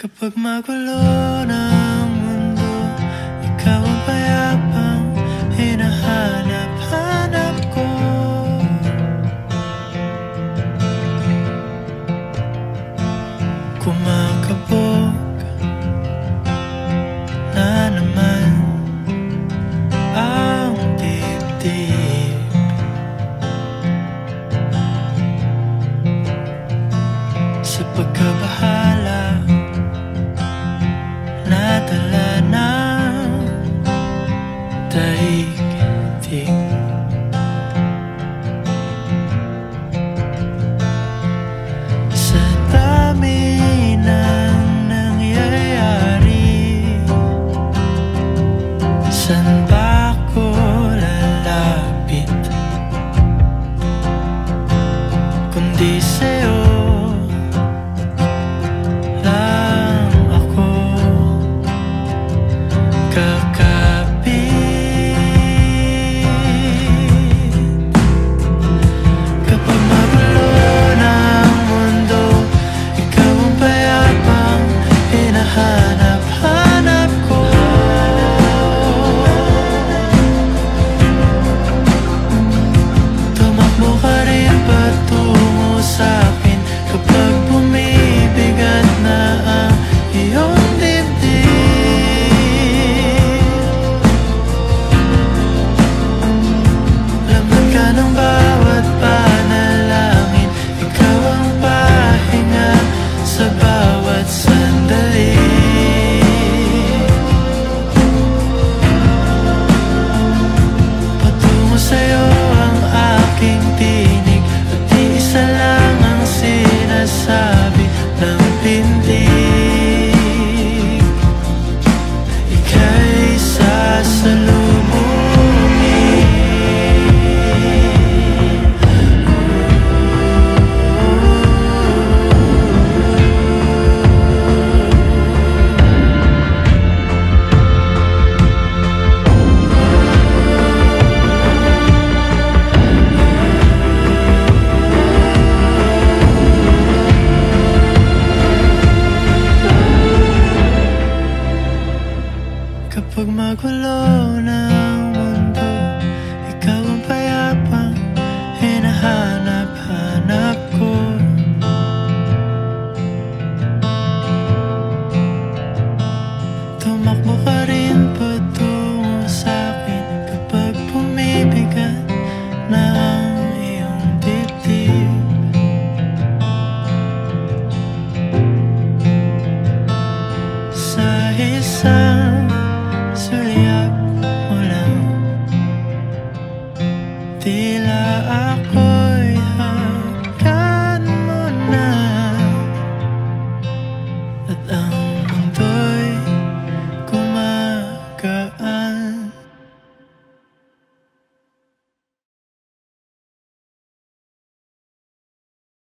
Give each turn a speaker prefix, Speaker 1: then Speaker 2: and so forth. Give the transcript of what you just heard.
Speaker 1: Kapag magulo ng mundo, ikaw ang payapang hinahanap-hanap ko. Kumakabog na naman ang dibdib. Sa pagkabahala nadala ng daigdig. Sa dami ng nangyayari, saan ba ako lalapit kundi sa'yo? Kapag magulo ng mundo, ikaw ang payapang hinahanap-hanap ko. Tumakbo ka rin patungo sa'kin kapag bumibigat na ang iyong dibdib. Sa isang sulyap mo lang, tila ako